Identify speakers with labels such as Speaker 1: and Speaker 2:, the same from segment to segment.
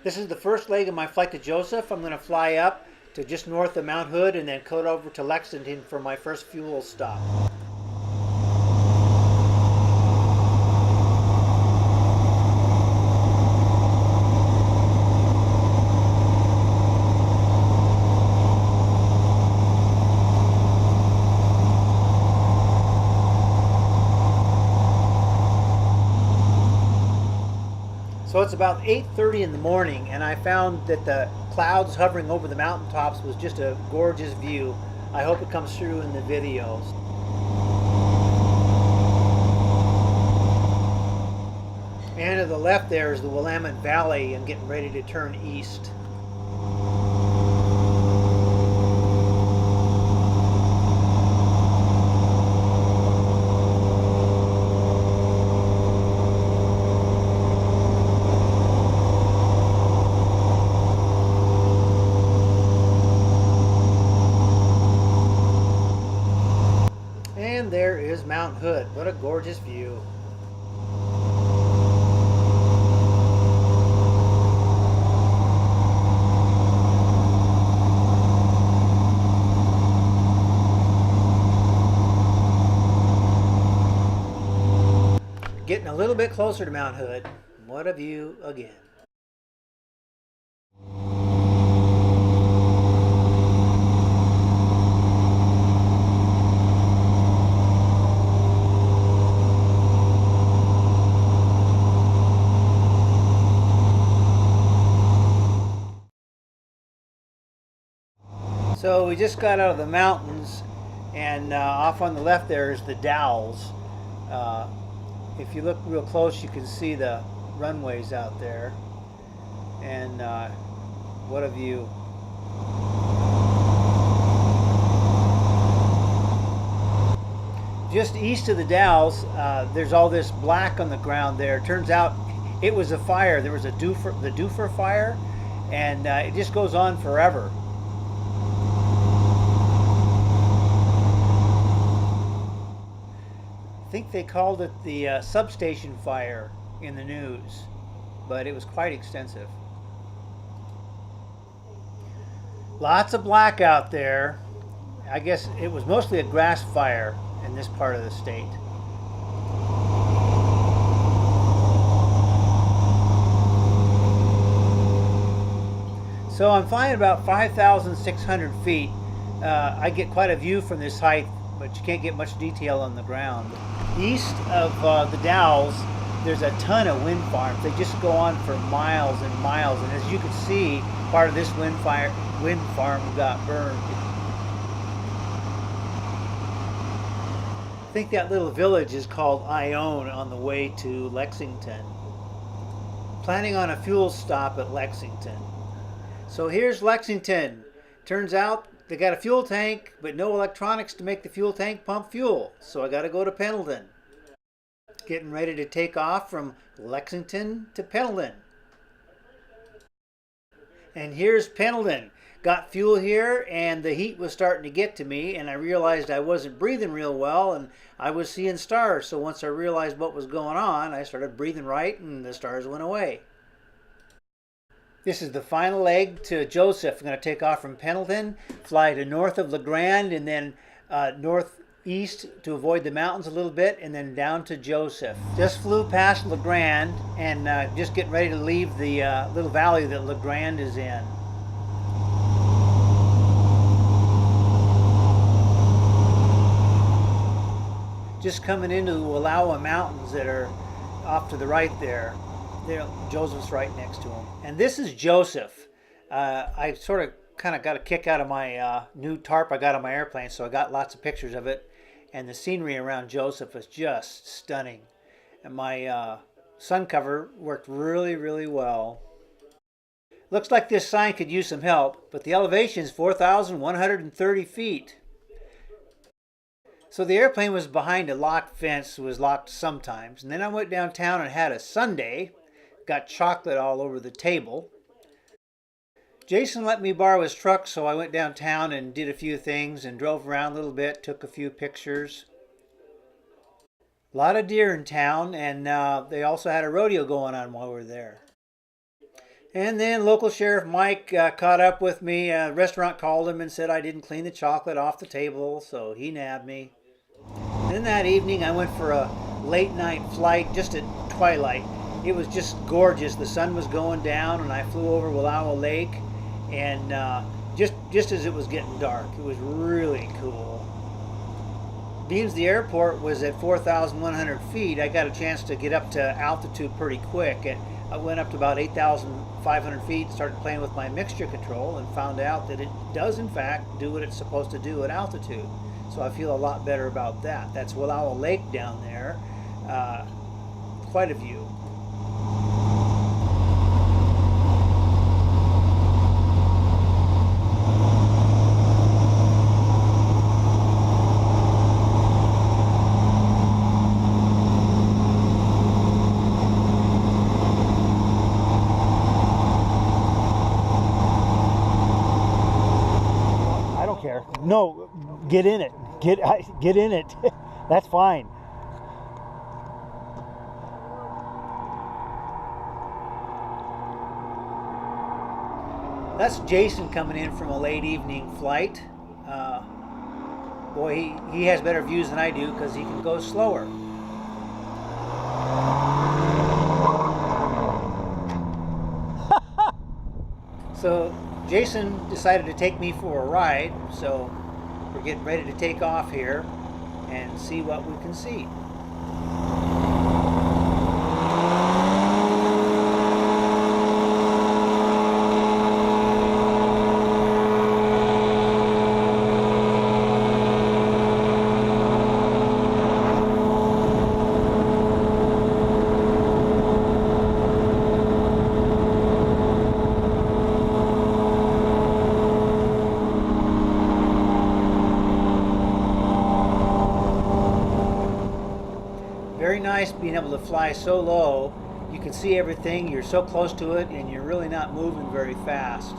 Speaker 1: This is the first leg of my flight to Joseph. I'm going to fly up to just north of Mount Hood and then code over to Lexington for my first fuel stop. So it's about 8:30 in the morning, and I found that the clouds hovering over the mountaintops was just a gorgeous view. I hope it comes through in the videos. And to the left there is the Willamette Valley and getting ready to turn east. And there is Mount Hood. What a gorgeous view. Getting a little bit closer to Mount Hood. What a view again. So we just got out of the mountains, and off on the left there is the Dalles. Uh, if you look real close, you can see the runways out there, and what a view. Just east of the Dalles, there's all this black on the ground there. It turns out it was a fire. There was the Doofer fire, and it just goes on forever. I think they called it the substation fire in the news, but it was quite extensive. Lots of black out there. I guess it was mostly a grass fire in this part of the state. So I'm flying about 5,600 feet. I get quite a view from this height, but you can't get much detail on the ground. East of the Dalles, there's a ton of wind farms. They just go on for miles and miles, and as you can see, part of this wind farm got burned. I think that little village is called Ione on the way to Lexington. Planning on a fuel stop at Lexington. So here's Lexington. Turns out they got a fuel tank, but no electronics to make the fuel tank pump fuel. So I got to go to Pendleton. Getting ready to take off from Lexington to Pendleton. And here's Pendleton. Got fuel here, and the heat was starting to get to me, and I realized I wasn't breathing real well, and I was seeing stars. So once I realized what was going on, I started breathing right, and the stars went away. This is the final leg to Joseph. I'm going to take off from Pendleton, fly to north of La Grande, and then northeast to avoid the mountains a little bit, and then down to Joseph. Just flew past La Grande, and just getting ready to leave the little valley that La Grande is in. Just coming into the Wallowa Mountains that are off to the right there. Joseph's right next to him. And this is Joseph. I sort of kind of got a kick out of my new tarp I got on my airplane, so I got lots of pictures of it. And the scenery around Joseph was just stunning. And my sun cover worked really, really well. Looks like this sign could use some help, but the elevation is 4,130 feet. So the airplane was behind a locked fence. It was locked sometimes. And then I went downtown and had a sundae. Got chocolate all over the table. Jason let me borrow his truck, so I went downtown and did a few things and drove around a little bit, took a few pictures. A lot of deer in town, and they also had a rodeo going on while we were there. And then local Sheriff Mike caught up with me. Restaurant called him and said I didn't clean the chocolate off the table, so he nabbed me. And then that evening I went for a late night flight just at twilight. It was just gorgeous. The sun was going down and I flew over Wallowa Lake, and just as it was getting dark. It was really cool. Being the airport was at 4,100 feet, I got a chance to get up to altitude pretty quick. I went up to about 8,500 feet and started playing with my mixture control and found out that it does in fact do what it's supposed to do at altitude. So I feel a lot better about that. That's Wallowa Lake down there. Quite a view. No, get in it. Get in it. That's fine. That's Jason coming in from a late evening flight. Boy, he has better views than I do because he can go slower. So Jason decided to take me for a ride, so we're getting ready to take off here and see what we can see. Very nice being able to fly so low. You can see everything, you're so close to it, and you're really not moving very fast.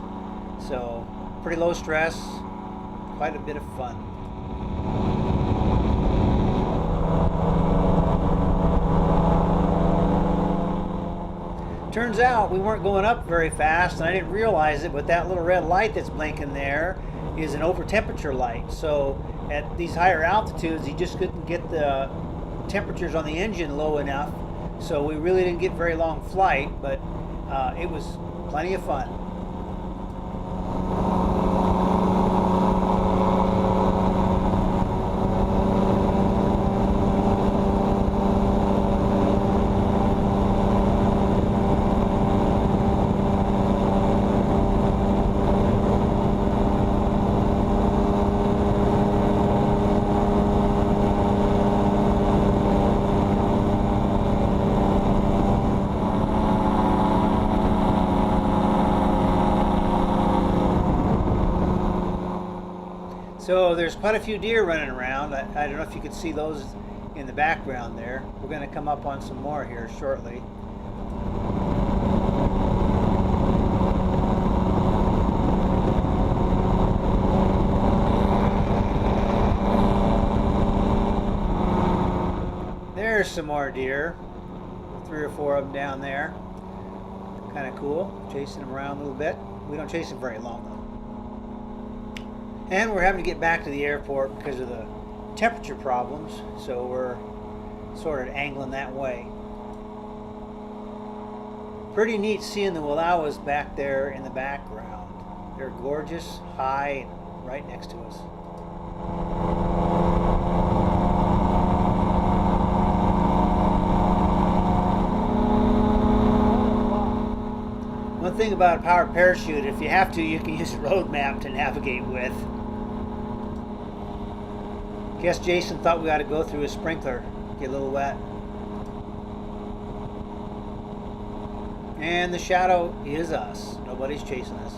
Speaker 1: So, pretty low stress, quite a bit of fun. Turns out we weren't going up very fast, and I didn't realize it, but that little red light that's blinking there is an over temperature light. So at these higher altitudes, you just couldn't get the temperatures on the engine low enough, so we really didn't get very long flight, but it was plenty of fun. So there's quite a few deer running around. I don't know if you could see those in the background there. We're going to come up on some more here shortly. There's some more deer. 3 or 4 of them down there. Kind of cool. Chasing them around a little bit. We don't chase them very long though. And we're having to get back to the airport because of the temperature problems, so we're sort of angling that way. Pretty neat seeing the Wallowas back there in the background. They're gorgeous, high, and right next to us. One thing about a powered parachute, if you have to, you can use a road map to navigate with. Guess Jason thought we ought to go through a sprinkler, get a little wet. And the shadow is us. Nobody's chasing us.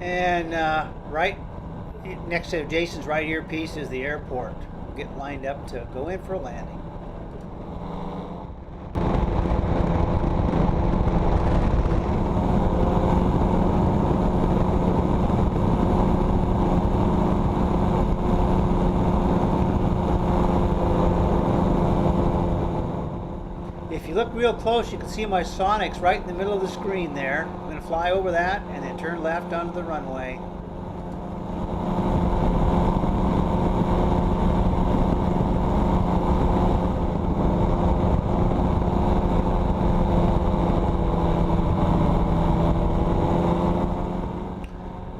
Speaker 1: And right next to Jason's right earpiece is the airport. We'll get lined up to go in for a landing. If you look real close, you can see my Sonex right in the middle of the screen there. I'm going to fly over that and then turn left onto the runway.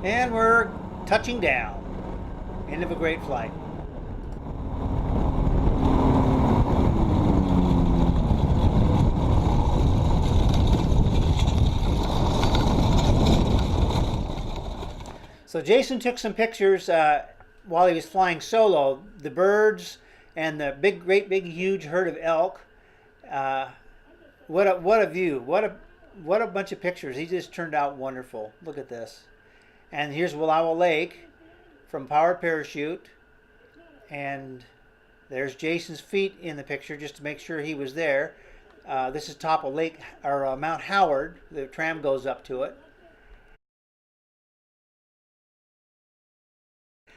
Speaker 1: And we're touching down. End of a great flight. So Jason took some pictures while he was flying solo. The birds and the great big huge herd of elk. What a view! What a bunch of pictures. He just turned out wonderful. Look at this. And here's Wallowa Lake from powered parachute. And there's Jason's feet in the picture just to make sure he was there. This is top of Lake or Mount Howard. The tram goes up to it.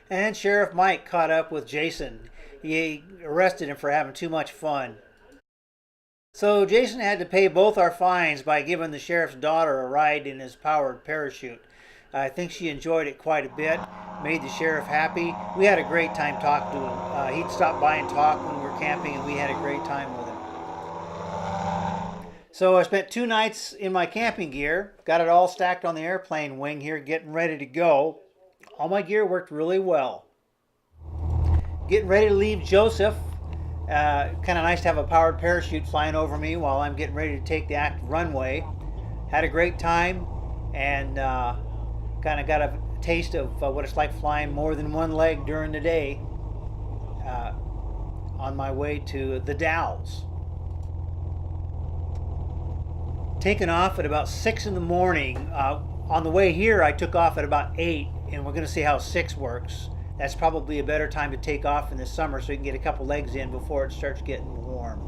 Speaker 1: And Sheriff Mike caught up with Jason. He arrested him for having too much fun. So Jason had to pay both our fines by giving the sheriff's daughter a ride in his powered parachute. I think she enjoyed it quite a bit, made the sheriff happy. We had a great time talking to him. He'd stop by and talk when we were camping, and we had a great time with him. So I spent 2 nights in my camping gear, got it all stacked on the airplane wing here, getting ready to go. All my gear worked really well. Getting ready to leave Joseph. Kind of nice to have a powered parachute flying over me while I'm getting ready to take the active runway. Had a great time and kind of got a taste of what it's like flying more than one leg during the day on my way to the Dalles. Taking off at about 6 in the morning. On the way here, I took off at about 8, and we're going to see how 6 works. That's probably a better time to take off in the summer so you can get a couple legs in before it starts getting warm.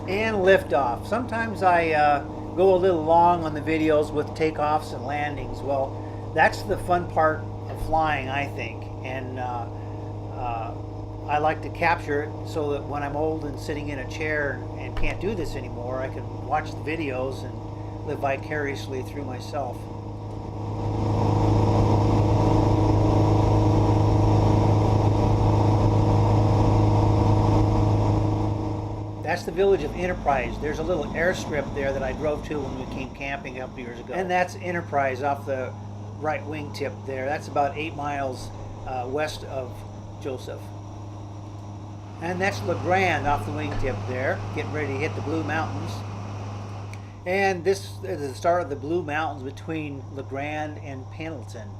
Speaker 1: And liftoff. Sometimes I go a little long on the videos with takeoffs and landings. Well, that's the fun part of flying, I think, and I like to capture it so that when I'm old and sitting in a chair and can't do this anymore, I can watch the videos and live vicariously through myself. That's the village of Enterprise. There's a little airstrip there that I drove to when we came camping a couple years ago. And that's Enterprise off the right wingtip there. That's about 8 miles west of Joseph. And that's LeGrand off the wingtip there, getting ready to hit the Blue Mountains. And this is the start of the Blue Mountains between LeGrand and Pendleton.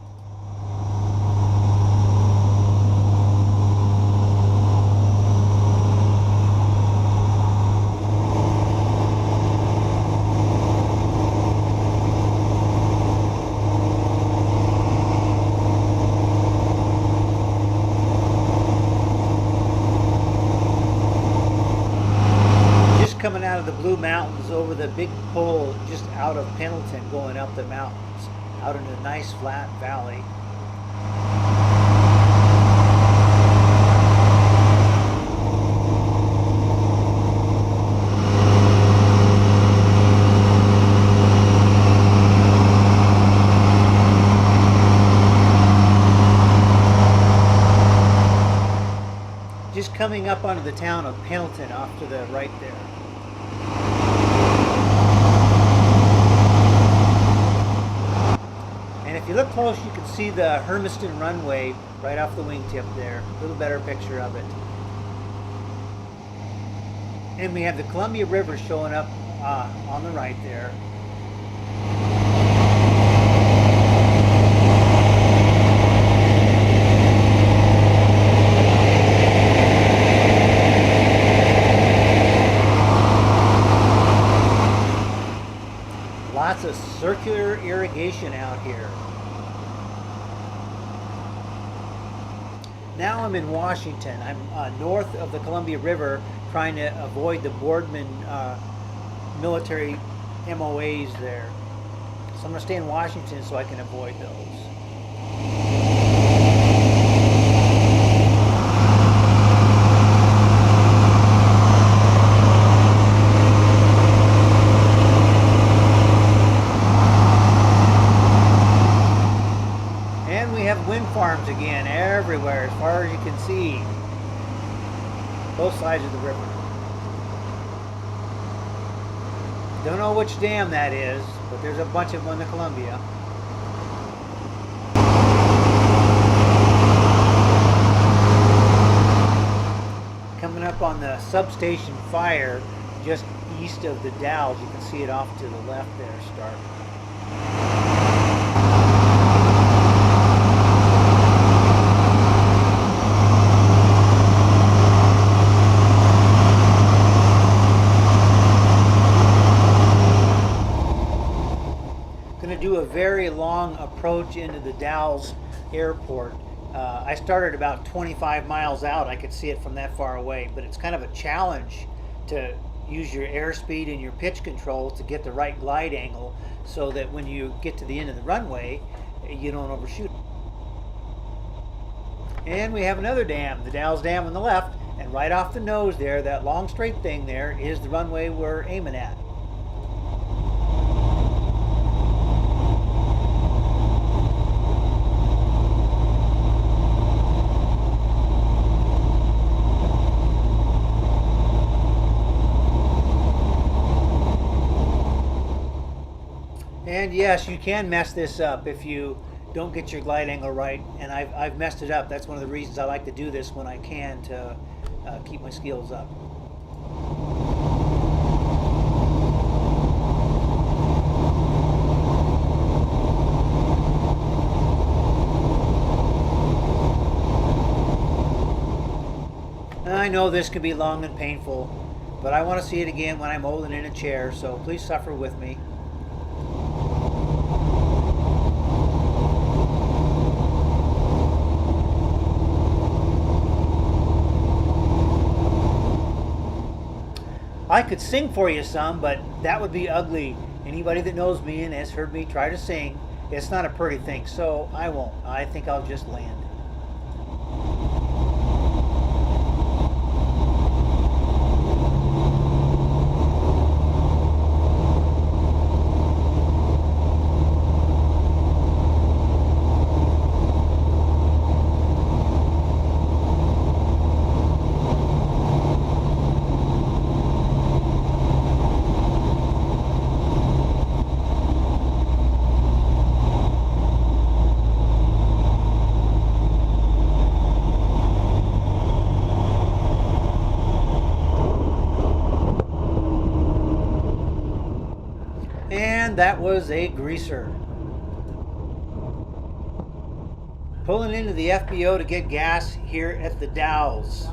Speaker 1: Coming out of the Blue Mountains over the big pole just out of Pendleton, going up the mountains out in a nice flat valley. Just coming up onto the town of Pendleton off to the right there. And if you look close, you can see the Hermiston runway right off the wingtip there. A little better picture of it. And we have the Columbia River showing up on the right there. circular irrigation out here. Now I'm in Washington. I'm north of the Columbia River, trying to avoid the Boardman military MOAs there. So I'm going to stay in Washington so I can avoid those. And we have wind farms again everywhere as far as you can see. Both sides of the river. Don't know which dam that is, but there's a bunch of them on the Columbia. Coming up on the substation fire just east of the Dalles. You can see it off to the left there start. Do a very long approach into the Dalles airport. I started about 25 miles out. I could see it from that far away, but it's kind of a challenge to use your airspeed and your pitch control to get the right glide angle so that when you get to the end of the runway, you don't overshoot. And we have another dam, the Dalles Dam on the left, and right off the nose there, that long straight thing there is the runway we're aiming at. And yes, you can mess this up if you don't get your glide angle right, and I've messed it up. That's one of the reasons I like to do this when I can to keep my skills up. I know this can be long and painful, but I want to see it again when I'm old and in a chair, so please suffer with me. I could sing for you some, but that would be ugly. Anybody that knows me and has heard me try to sing, it's not a pretty thing, so I won't. I think I'll just land. And that was a greaser. Pulling into the FBO to get gas here at the Dalles.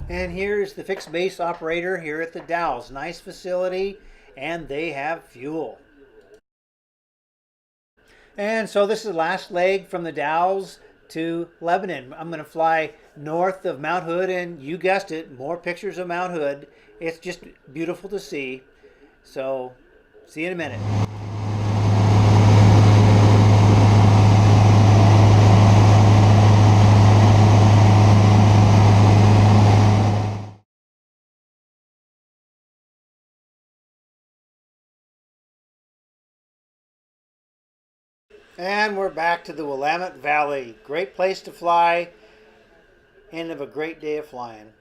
Speaker 1: And here's the fixed base operator here at the Dalles. Nice facility, and they have fuel. And so this is the last leg from the Dalles to Lebanon. I'm going to fly north of Mount Hood, and you guessed it, more pictures of Mount Hood. It's just beautiful to see. So, see you in a minute. And we're back to the Willamette Valley. Great place to fly. End of a great day of flying.